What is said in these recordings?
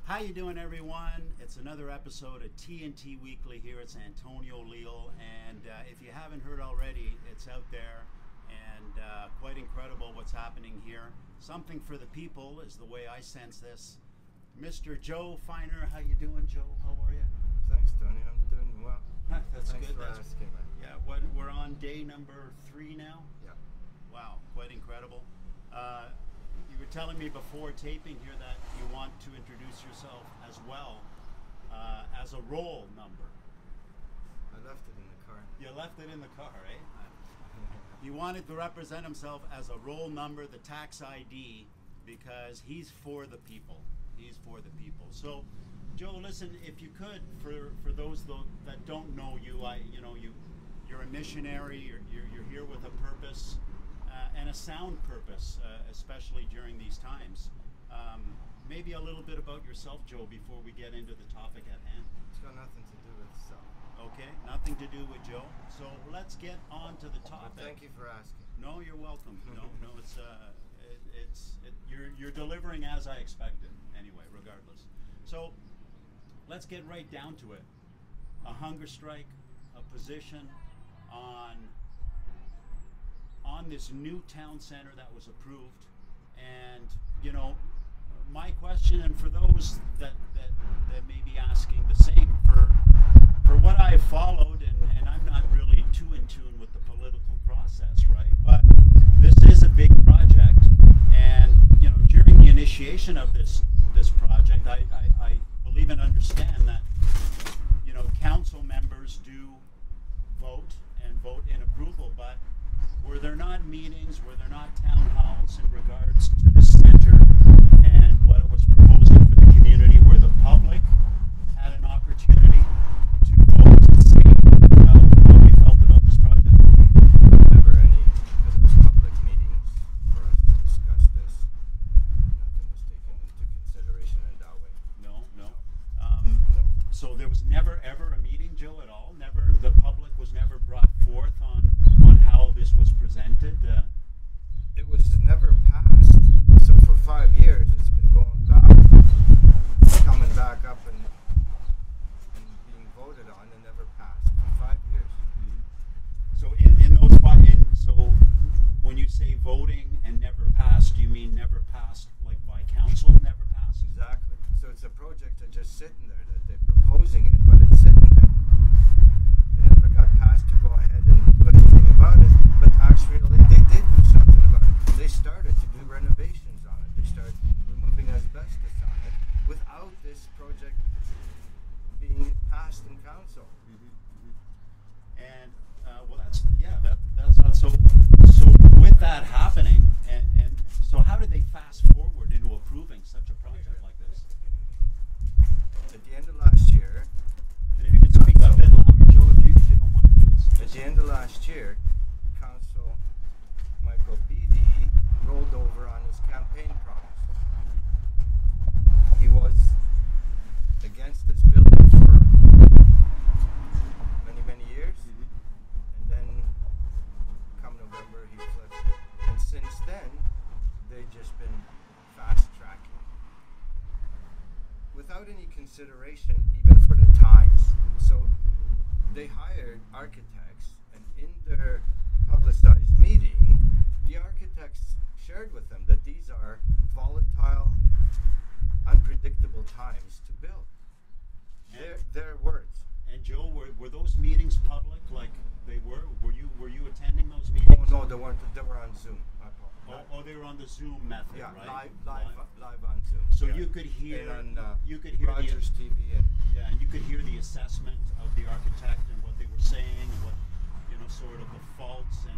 How you doing, everyone? It's another episode of TNT Weekly here. It's Antonio Leal, and if you haven't heard already, it's out there, and quite incredible what's happening here. Something for the people is the way I sense this. Mr. Joe Feiner, how you doing, Joe? How are you? Thanks, Tony. I'm doing well. That's Thanks good. for asking, man. Yeah, we're on day number 3 now? Yeah. Wow, quite incredible. You were telling me before taping here that you want to introduce yourself as well as a roll number. I left it in the car. You left it in the car, eh? He wanted to represent himself as a roll number, the tax ID, because he's for the people. He's for the people. So, Joe, listen, if you could, for those that don't know you, you're a missionary. You're here with a purpose. And a sound purpose, especially during these times. Maybe a little bit about yourself, Joe, before we get into the topic at hand. It's got nothing to do with self. Okay, nothing to do with Joe. So let's get on to the topic. Well, thank you for asking. No, you're welcome. No, you're delivering as I expected. Anyway, regardless. So let's get right down to it. A hunger strike, a position on this new town center that was approved, and my question, and for those that may be asking the same, for what I've followed, and I'm not really too in tune with the political process, right? But this is a big project, and during the initiation of this project, I believe and understand that council members do vote in approval, but were there not meetings, were there not town halls in regards to the center and what it was proposing for the community, where the public had an opportunity to vote to see how we felt about this project? Never any, because it was public meetings for us to discuss this. Nothing was taken into consideration in that way. No. No. So there was never ever a meeting, Joe, at all? Never, the public was never brought forth on how this was presented? It was never passed. So for 5 years, it's been going back, coming back up and being voted on and never passed. For 5 years. Mm-hmm. So in those so when you say voting and never passed, do you mean never passed like by council, never passed? Exactly. So it's a project that's just sitting there, that they're proposing it, but it's sitting there. It never got passed to go ahead and do anything about it, but actually they did do something about it. They started to do renovations on it. They started removing asbestos on it without this project being passed in council. Mm-hmm. And well, that's not so with that happening, and so how did they fast forward into approving such a project like this? At the end of last year, and if you could speak a bit louder, Joe, if you don't mind, please. at the end of last year, Council Michael Beatty rolled over on his campaign promise. He was against this building for many years, and then come November he flipped it. And since then, they've just been fast tracking without any consideration even for the times. So they hired architects, and in their publicized meeting, the architects shared with them that these are volatile, unpredictable times to build. Their words. And Joe, were those meetings public, like they were? Were you attending those meetings? Oh no, they weren't. They were on Zoom. They were on the Zoom method, Yeah, right? live on Zoom. So yeah. you could hear, and on Rogers Rogers TV and and you could hear the assessment of the architect and what they were saying, and what sort of the faults and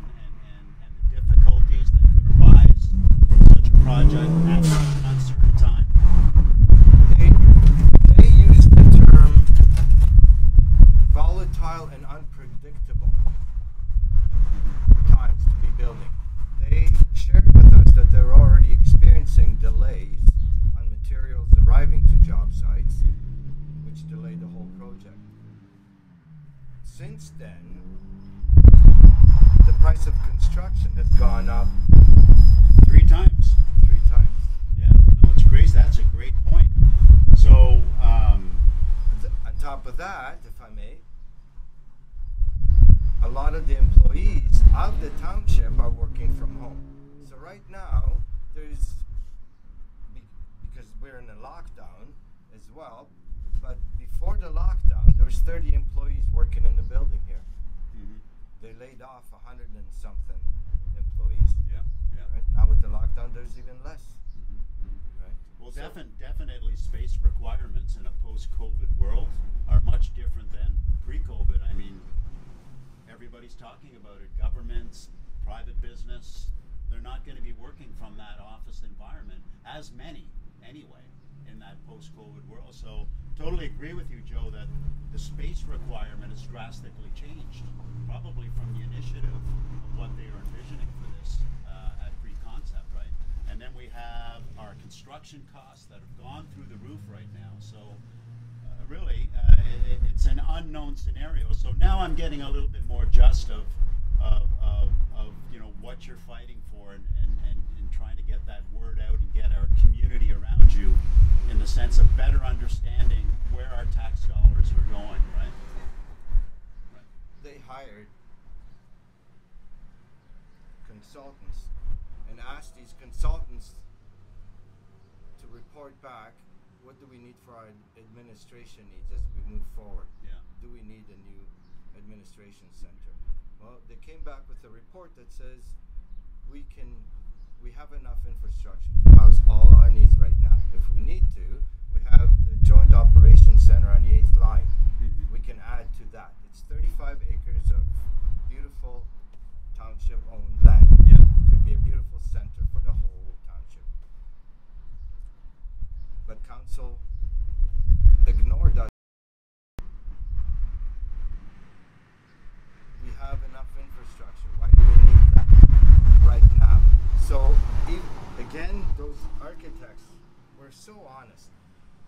the difficulties that could arise from such a project at such an uncertain time. They used the term volatile and unpredictable times to be building. They shared with us that they're already experiencing delays on materials arriving to job sites, which delayed the whole project. Since then, the price of construction has gone up 3 times. 3 times. Yeah, no, it's crazy. That's a great point. So that, if I may, a lot of the employees of the township are working from home. So right now, there's, because we're in a lockdown as well, but before the lockdown, there was 30 employees working in the building here. They laid off 100 and something employees. Yeah. Right? Now with the lockdown, there's even less. Right? Well, definitely space requirements in a post-COVID world are much different than pre-COVID. I mean, everybody's talking about it. Governments, private business, they're not going to be working from that office environment, as many anyway, in that post-COVID world. So totally agree with you, Joe, that the space requirement has drastically changed, probably from the initiative of what they are envisioning for this at pre-concept, right? And then we have our construction costs that have gone through the roof right now. So really, it's an unknown scenario. So now I'm getting a little bit more just of you know what you're fighting for and trying to get that word out and get our community around you in the sense of better understanding where our tax dollars are going, right? They hired consultants and asked these consultants to report back, what do we need for our administration needs as we move forward? Yeah. Do we need a new administration center? Well, they came back with a report that says we have enough infrastructure to house all our needs right now. If we need to, we have the Joint Operations Center on the 8th line. We can add to that. It's 35 acres of beautiful township-owned land. Yeah. Could be a beautiful center for the whole township. But council ignored us. We have enough infrastructure. Why do we need that right now? So again, those architects were so honest.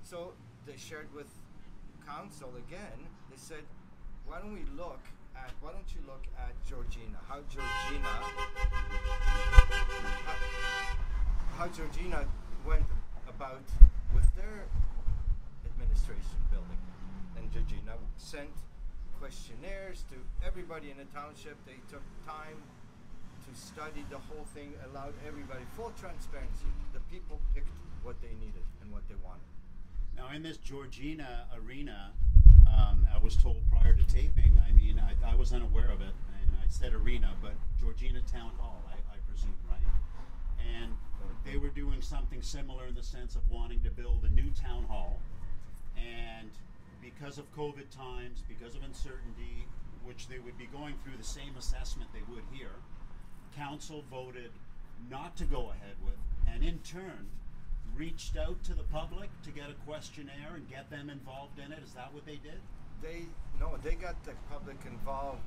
So they shared with council again. They said, why don't you look at Georgina? How Georgina went about with their administration building. And Georgina sent questionnaires to everybody in the township. They took time to study the whole thing, allowed everybody full transparency. The people picked what they needed and what they wanted. Now, in this Georgina arena, I was told prior to taping, I mean, I was unaware of it, and I said arena, but Georgina Town Hall, I presume, right? And they were doing something similar in the sense of wanting to build a new town hall, and because of COVID times, because of uncertainty, which they would be going through the same assessment they would here, council voted not to go ahead with, and in turn, reached out to the public to get a questionnaire and get them involved in it. Is that what they did? They got the public involved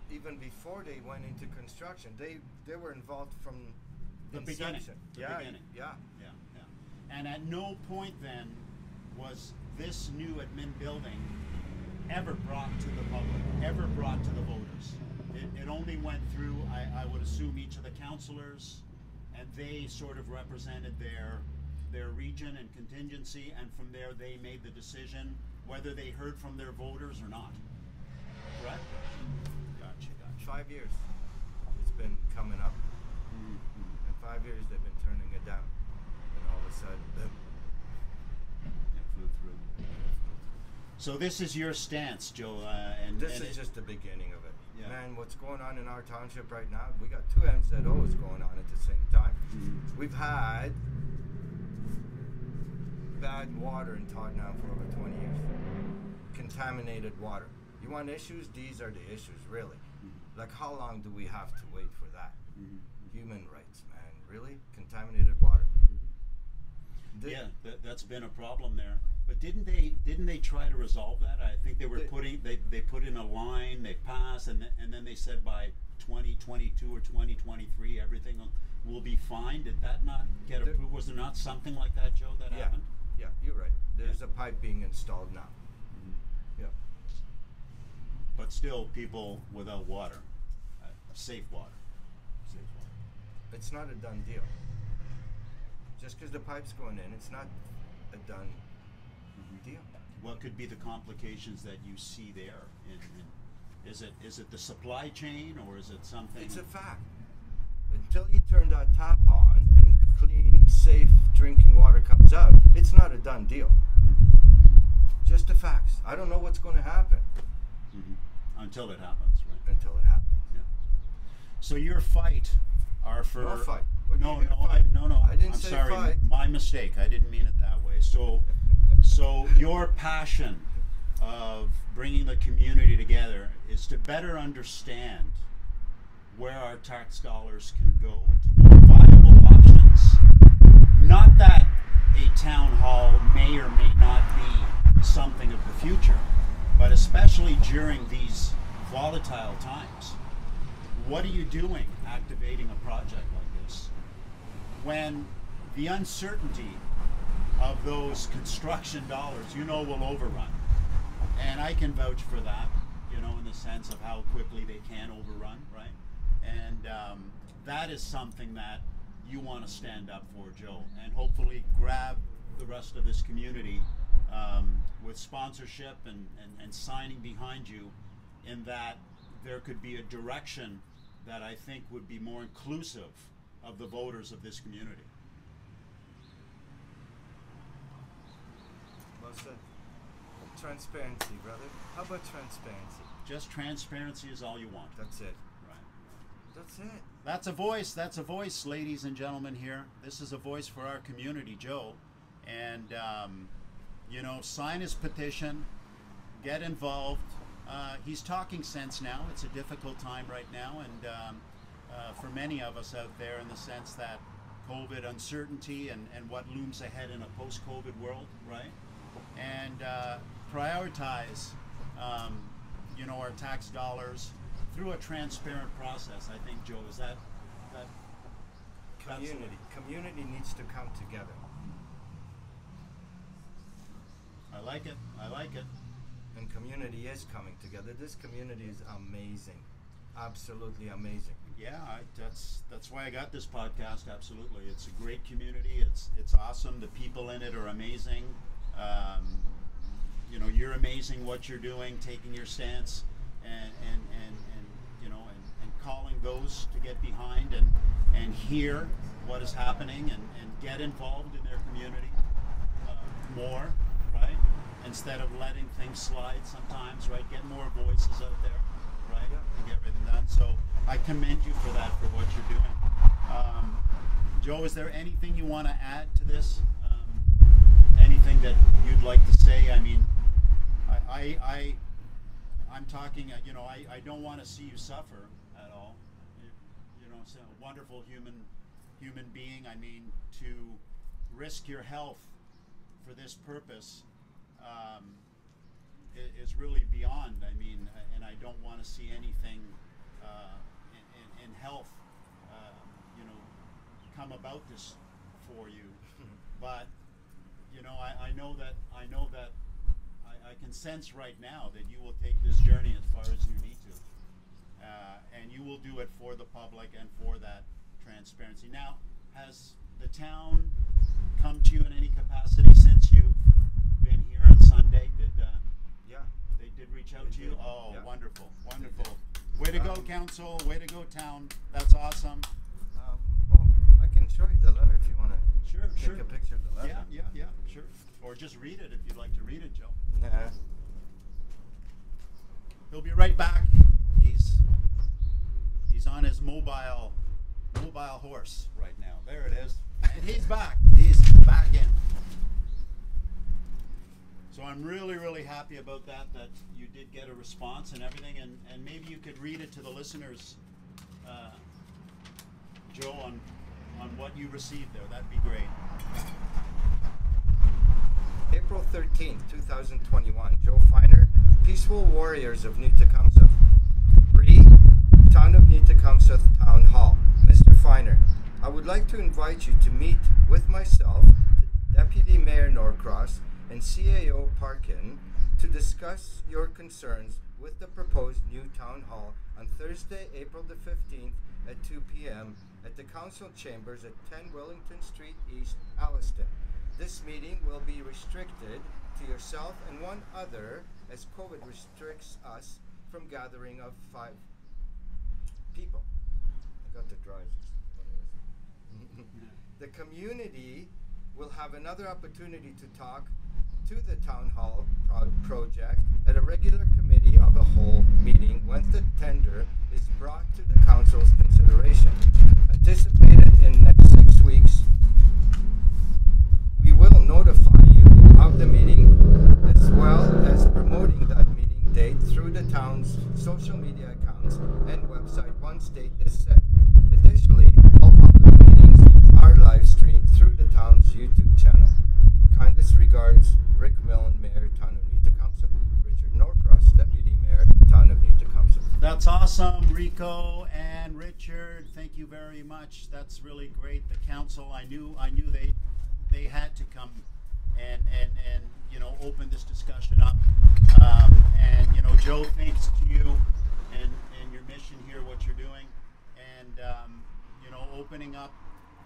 even before they went into construction. They were involved from The beginning. Yeah. And at no point then was this new admin building ever brought to the public, ever brought to the voters. It only went through, I would assume, each of the councillors, and they sort of represented their region and contingency, and from there they made the decision whether they heard from their voters or not. Correct? Gotcha. 5 years it's been coming up. In 5 years they've been turning it down. And all of a sudden, it flew through. So this is your stance, Joe, and this is just the beginning of it. Yeah. Man, what's going on in our township right now, we got 2 MZOs going on at the same time. We've had bad water in Tottenham for over 20 years. Contaminated water. You want issues? These are the issues, really. Like, how long do we have to wait for that? Human rights, man. Really? Contaminated water. That's been a problem there. But didn't they try to resolve that? I think they were they put in a line, they passed, and then they said by 2022 or 2023 everything will be fine. Did that not get approved? Was there not something like that, Joe, that happened? Yeah, you're right. There's a pipe being installed now. Yeah. But still, people without water, safe water. It's not a done deal. Just because the pipe's going in, it's not a done deal. what could be the complications that you see there? Is it the supply chain, or is it something? It's a fact. Until you turn that tap on and clean, safe drinking water comes up, it's not a done deal. Just the facts. I don't know what's going to happen. Until it happens, right? Until it happens. Yeah. So your fight are for no fight. No, no. I didn't I'm say sorry. fight. My mistake. I didn't mean it that way. So your passion of bringing the community together is to better understand where our tax dollars can go to more viable options. Not that a town hall may or may not be something of the future, but especially during these volatile times, what are you doing activating a project like this when the uncertainty of those construction dollars, will overrun? And I can vouch for that, in the sense of how quickly they can overrun, right? And that is something that you want to stand up for, Joe, and hopefully grab the rest of this community with sponsorship and signing behind you, in that there could be a direction that I think would be more inclusive of the voters of this community. Well said. Transparency, brother. How about transparency? Just transparency is all you want. That's it. Right. That's it. That's a voice. That's a voice, ladies and gentlemen here. This is a voice for our community, Joe. And, sign his petition. Get involved. He's talking sense now. It's a difficult time right now. And for many of us out there, in the sense that COVID uncertainty and what looms ahead in a post-COVID world, right? And prioritize, our tax dollars through a transparent process. I think, Joe, is that community needs to come together. I like it. And community is coming together. This community is amazing, absolutely amazing. Yeah, that's why I got this podcast. Absolutely, it's a great community. It's awesome. The people in it are amazing. You're amazing what you're doing, taking your stance, and calling those to get behind and hear what is happening and get involved in their community more, right? Instead of letting things slide sometimes, right? Get more voices out there, right? And get everything done. So I commend you for that, for what you're doing. Joe, is there anything you want to add to this? Anything that you'd like to say? I mean, I'm talking, I don't want to see you suffer at all. It's a wonderful human being. I mean, to risk your health for this purpose is really beyond. I mean, and I don't want to see anything in health, come about this for you. But I know that I can sense right now that you will take this journey as far as you need to, and you will do it for the public and for that transparency. Now, has the town come to you in any capacity since you've been here on Sunday? Yeah, they did reach out to you? Did. Oh, Yeah. Wonderful. Way to go, council. Way to go, town. That's awesome. I can show you the letter if you want to. Sure. Take a picture of the letter. Yeah, sure. Or just read it if you'd like to read it, Joe. Nah. He'll be right back. He's on his mobile horse right now. There it is. And he's back. He's back in. So I'm really, really happy about that you did get a response and everything, and maybe you could read it to the listeners, Joe, on what you received there. That'd be great. April 13th, 2021. Joe Feiner, Peaceful Warriors of New Tecumseth. Town of New Tecumseth Town Hall. Mr. Feiner, I would like to invite you to meet with myself, Deputy Mayor Norcross, and CAO Parkin to discuss your concerns with the proposed new Town Hall on Thursday, April the 15th at 2 p.m. at the Council Chambers at 10 Wellington Street East, Alliston. This meeting will be restricted to yourself and one other, as COVID restricts us from gathering of 5 people. I got the drives. The community will have another opportunity to talk to the Town Hall project at a regular committee of the whole meeting once the tender is brought to the council's consideration. Anticipated in next 6 weeks, we will notify you of the meeting as well as promoting that meeting date through the town's social media accounts and website once date is set. Additionally, all public meetings are live streamed through the town's YouTube channel. Kindest regards, Rick Millen, Mayor, Town of Tecumseh. Richard Norcross, Deputy Mayor, Town of Tecumseh. That's awesome, Rico and Richard. Thank you very much. That's really great. The council, I knew they had to come and you know, open this discussion up. And you know, Joe, thanks to you and your mission here, what you're doing, and you know, opening up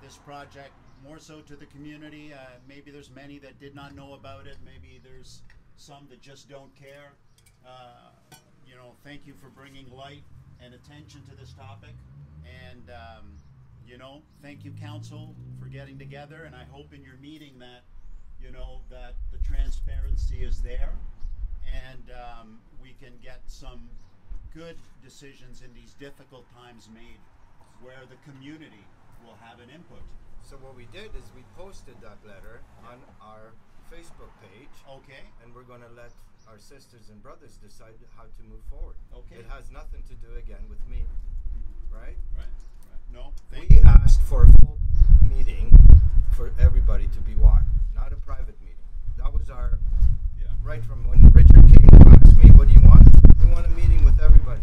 this project more so to the community. Maybe there's many that did not know about it. Maybe there's some that just don't care. You know, thank you for bringing light and attention to this topic. And you know, thank you, council, for getting together. And I hope in your meeting that, you know, that the transparency is there, and we can get some good decisions in these difficult times made, where the community will have an input. So what we did is we posted that letter on our Facebook page. Okay. And we're going to let our sisters and brothers decide how to move forward. Okay. It has nothing to do again with me, right? Right. No, we asked for a full meeting for everybody to be watched, not a private meeting. That was our, right from when Richard came to ask me, what do you want? We want a meeting with everybody.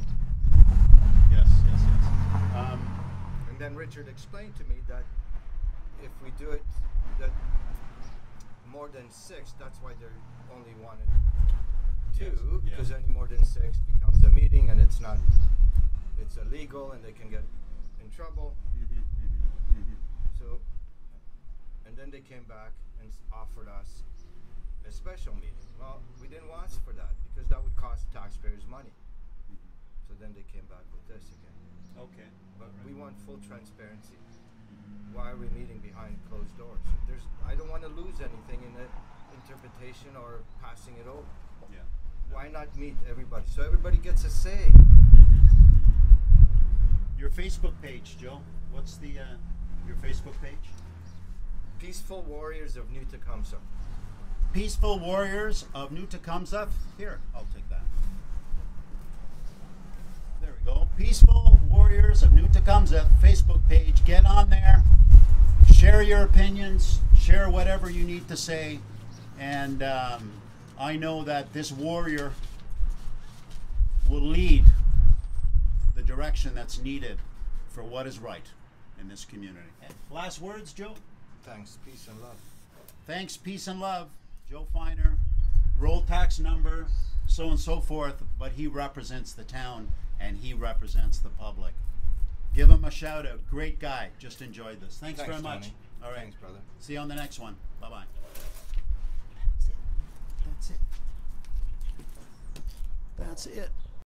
Yes. And then Richard explained to me that if we do it, that more than 6, that's why they only wanted 2, because any more than 6 becomes a meeting, and it's illegal, and they can get in trouble. So, and then they came back and offered us a special meeting. Well, we didn't ask for that because that would cost taxpayers money. So then they came back with this again. Okay. But we want full transparency. Why are we meeting behind closed doors? I don't want to lose anything in the interpretation or passing it over. Yeah. Why not meet everybody so everybody gets a say? Your Facebook page, Joe. What's the your Facebook page? Peaceful Warriors of New Tecumseh. Peaceful Warriors of New Tecumseh. Here, I'll take that. There we go. Peaceful Warriors of New Tecumseh Facebook page. Get on there. Share your opinions. Share whatever you need to say. And I know that this warrior will lead the direction that's needed for what is right in this community. Last words, Joe? Thanks, peace and love. Thanks, peace and love. Joe Feiner, roll tax number, so and so forth, but he represents the town and he represents the public. Give him a shout out. Great guy. Just enjoyed this. Thanks very much. Tony. All right. Thanks, brother. See you on the next one. Bye-bye. That's it. That's it.